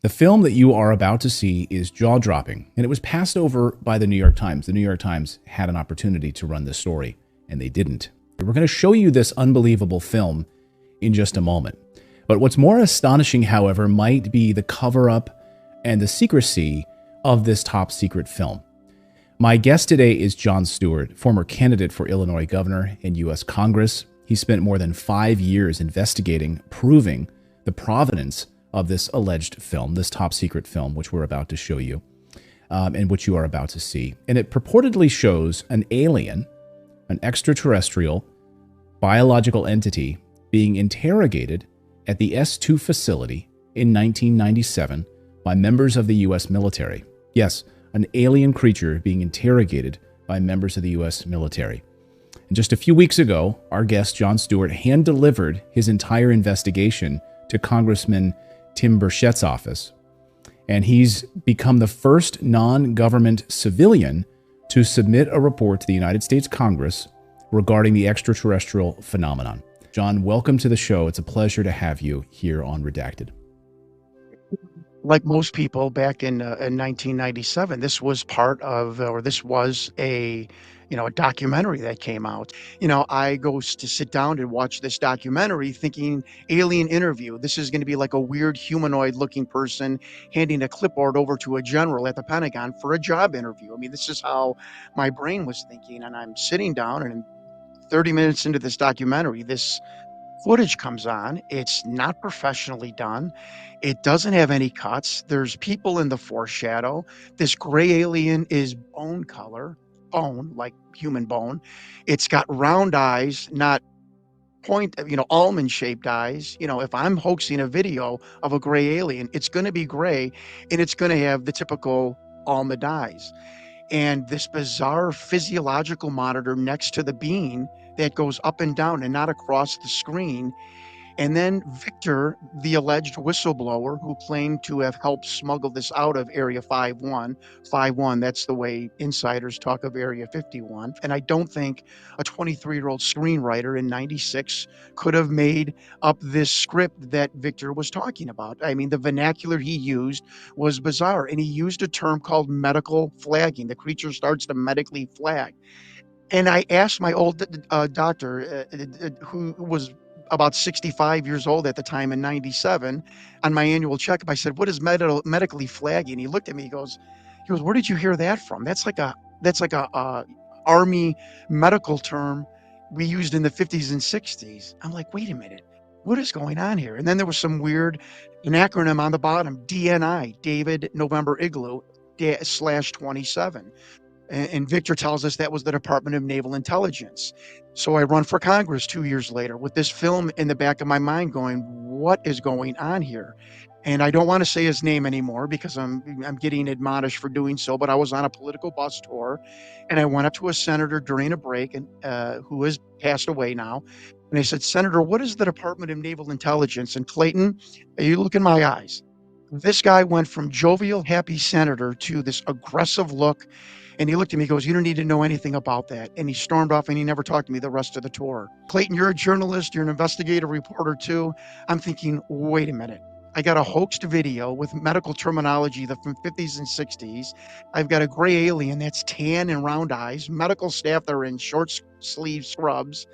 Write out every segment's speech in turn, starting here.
The film that you are about to see is jaw-dropping, and it was passed over by the New York Times. The New York Times had an opportunity to run this story, and they didn't. We're going to show you this unbelievable film in just a moment. But what's more astonishing, however, might be the cover-up and the secrecy of this top-secret film. My guest today is Jon Stewart, former candidate for Illinois governor in U.S. Congress. He spent more than 5 years investigating, proving the provenance of this alleged film, this top-secret film, which we're about to show you, and which you are about to see. And it purportedly shows an alien, an extraterrestrial, biological entity being interrogated at the S2 facility in 1997 by members of the U.S. military. Yes, an alien creature being interrogated by members of the U.S. military. And just a few weeks ago, our guest, Jon Stewart, hand-delivered his entire investigation to Congressman Tim Burchett's office. And he's become the first non-government civilian to submit a report to the United States Congress regarding the extraterrestrial phenomenon. Jon, welcome to the show. It's a pleasure to have you here on Redacted. Like most people back in 1997, this was part of, or this was a documentary that came out. I go to sit down and watch this documentary thinking alien interview. This is going to be like a weird humanoid looking person handing a clipboard over to a general at the Pentagon for a job interview. I mean, this is how my brain was thinking. And I'm sitting down, and 30 minutes into this documentary, this footage comes on. It's not professionally done. It doesn't have any cuts. There's people in the foreshadow. This gray alien is bone color, bone, like human bone. It's got round eyes, not almond-shaped eyes. If I'm hoaxing a video of a gray alien, it's going to be gray, and it's going to have the typical almond eyes. And this bizarre physiological monitor next to the being that goes up and down and not across the screen. And then Victor, the alleged whistleblower who claimed to have helped smuggle this out of Area 51, that's the way insiders talk of Area 51. And I don't think a 23-year-old screenwriter in 96 could have made up this script that Victor was talking about. I mean, the vernacular he used was bizarre, and he used a term called medical flagging. The creature starts to medically flag. And I asked my old doctor, who was about 65 years old at the time in 97, on my annual checkup, I said, "What is medically flagging?" He looked at me, he goes, "Where did you hear that from? That's like a Army medical term we used in the 50s and 60s. I'm like, wait a minute, what is going on here? And then there was an acronym on the bottom, DNI, David November Igloo /27. And Victor tells us that was the Department of Naval Intelligence. So I run for Congress 2 years later with this film in the back of my mind going, what is going on here? And I don't want to say his name anymore because I'm getting admonished for doing so, but I was on a political bus tour, and I went up to a senator during a break, and who has passed away now. And I said, "Senator, what is the Department of Naval Intelligence?" And Clayton, you look in my eyes. This guy went from jovial, happy senator to this aggressive look. And he looked at me, goes, "You don't need to know anything about that." And he stormed off, and he never talked to me the rest of the tour. Clayton, you're a journalist. You're an investigative reporter too. I'm thinking, wait a minute. I got a hoaxed video with medical terminology from 50s and 60s. I've got a gray alien that's tan and round eyes, medical staff that are in short sleeve scrubs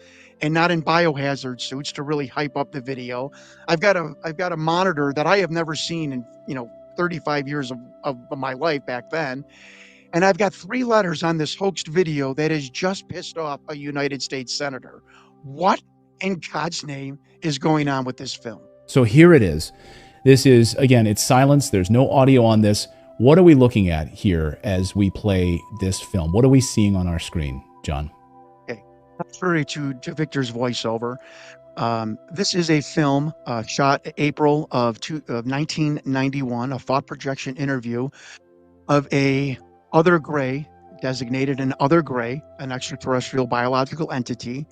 and not in biohazard suits to really hype up the video. I've got a monitor that I have never seen in 35 years of my life back then. And I've got 3 letters on this hoaxed video that has just pissed off a United States senator. What in God's name is going on with this film? So here it is. This is, again, it's silence. There's no audio on this. What are we looking at here as we play this film? What are we seeing on our screen, Jon? Okay. Contrary to Victor's voiceover, this is a film shot April of 1991, a thought projection interview of other gray, designated an other gray, an extraterrestrial biological entity.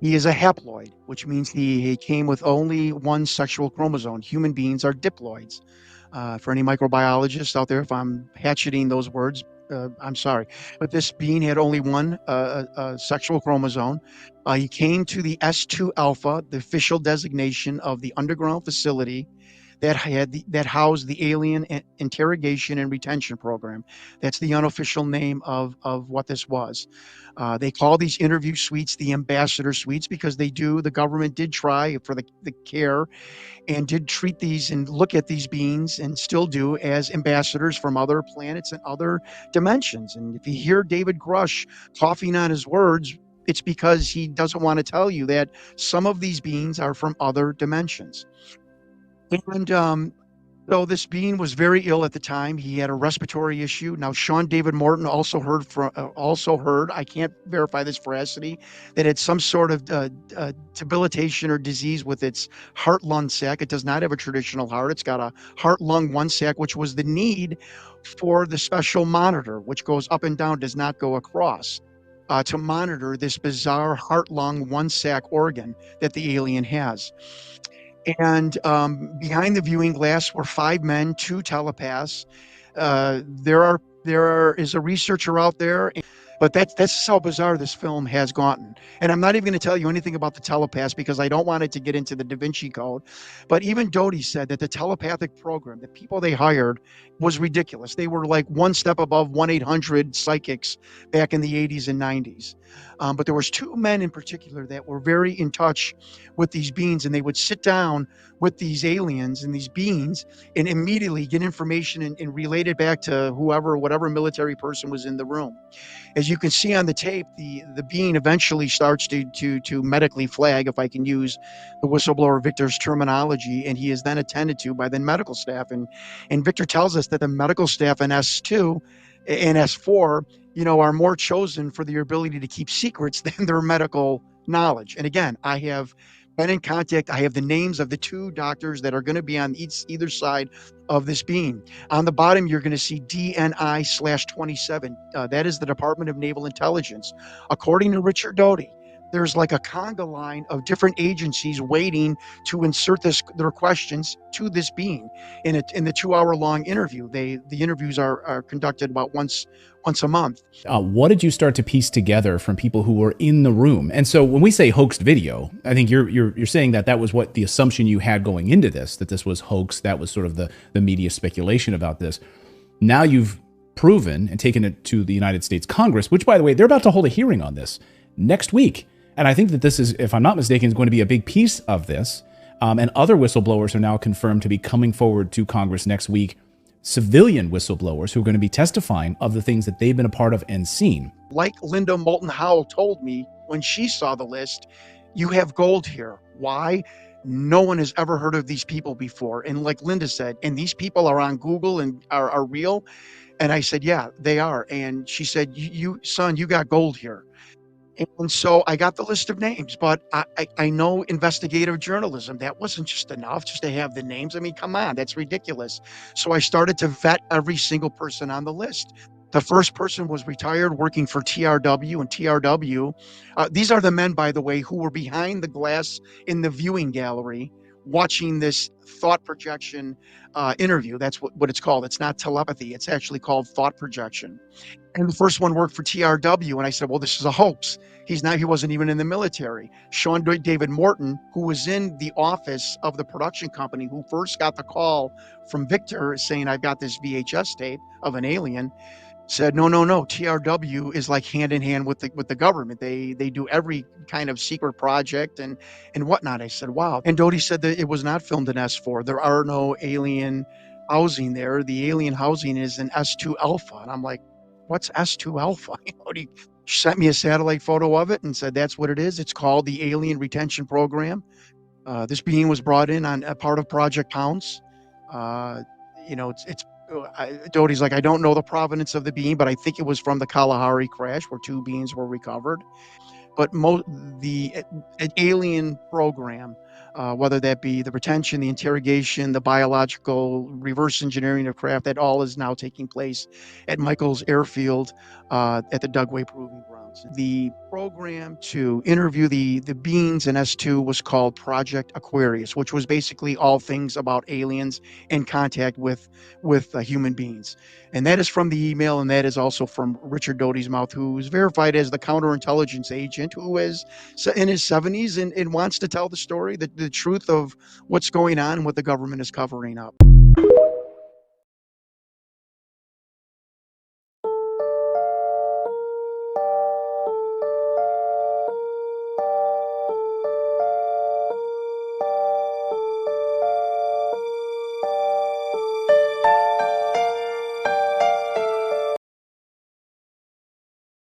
He is a haploid, which means he came with only one sexual chromosome. Human beings are diploids. For any microbiologists out there, if I'm hatcheting those words, I'm sorry. But this being had only one sexual chromosome. He came to the S2 alpha, the official designation of the underground facility, that housed the Alien Interrogation and Retention Program. That's the unofficial name of what this was. They call these interview suites the ambassador suites because the government did try for the care and did treat these and look at these beings and still do as ambassadors from other planets and other dimensions. And if you hear David Grush coughing on his words, it's because he doesn't want to tell you that some of these beings are from other dimensions. And so this being was very ill at the time. He had a respiratory issue. Now, Sean David Morton also heard. I can't verify this veracity, that it's some sort of debilitation or disease with its heart-lung sac. It does not have a traditional heart. It's got a heart-lung one sac, which was the need for the special monitor, which goes up and down, does not go across, to monitor this bizarre heart-lung one sac organ that the alien has. And behind the viewing glass were 5 men, 2 telepaths. There is a researcher out there, but that's how bizarre this film has gotten. And I'm not even going to tell you anything about the telepaths because I don't want it to get into the Da Vinci Code. But even Doty said that the telepathic program, the people they hired, was ridiculous. They were like one step above 1-800 psychics back in the 80s and 90s. But there was 2 men in particular that were very in touch with these beings, and they would sit down with these aliens and these beings and immediately get information and relate it back to whatever military person was in the room. As you can see on the tape, the being eventually starts to medically flag, if I can use the whistleblower Victor's terminology, and he is then attended to by the medical staff. And Victor tells us that the medical staff in S2 and S4, are more chosen for their ability to keep secrets than their medical knowledge. And again, I have been in contact. I have the names of the 2 doctors that are going to be on either side of this beam. On the bottom, you're going to see DNI/27. That is the Department of Naval Intelligence. According to Richard Doty, there's like a conga line of different agencies waiting to insert their questions to this being in the 2-hour-long interview. The interviews are conducted about once a month. What did you start to piece together from people who were in the room? And so when we say hoaxed video, I think you're saying that was what the assumption you had going into this, that this was hoax. That was sort of the media speculation about this. Now you've proven and taken it to the United States Congress, which, by the way, they're about to hold a hearing on this next week. And I think that this is, if I'm not mistaken, is going to be a big piece of this. And other whistleblowers are now confirmed to be coming forward to Congress next week. Civilian whistleblowers who are going to be testifying of the things that they've been a part of and seen. Like Linda Moulton Howell told me when she saw the list, you have gold here. Why? No one has ever heard of these people before. And like Linda said, and these people are on Google and are real. And I said, yeah, they are. And she said, son, you got gold here. And so I got the list of names, but I know investigative journalism. That wasn't just enough just to have the names. I mean, come on, that's ridiculous. So I started to vet every single person on the list. The first person was retired, working for TRW, and TRW. These are the men, by the way, who were behind the glass in the viewing gallery watching this thought projection interview. That's what it's called. It's not telepathy. It's actually called thought projection. And the first one worked for TRW. And I said, well, this is a hoax. He wasn't even in the military. Sean David Morton, who was in the office of the production company, who first got the call from Victor saying, I've got this VHS tape of an alien, said, no. TRW is like hand in hand with the government. They do every kind of secret project and whatnot. I said, wow. And Doty said that it was not filmed in S4. There are no alien housing there. The alien housing is in S2 Alpha. And I'm like, what's S2 Alpha? He sent me a satellite photo of it and said, that's what it is. It's called the Alien Retention Program. This being was brought in on a part of Project Pounce. Doty's like, I don't know the provenance of the being, but I think it was from the Kalahari crash where 2 beings were recovered. But the alien program, whether that be the retention, the interrogation, the biological reverse engineering of craft, that all is now taking place at Michael's Airfield at the Dugway Proving Grounds. The program to interview the beings in S2 was called Project Aquarius, which was basically all things about aliens in contact with human beings. And that is from the email, and that is also from Richard Doty's mouth, who is verified as the counterintelligence agent, who is in his 70s and wants to tell the story. the truth of what's going on and what the government is covering up.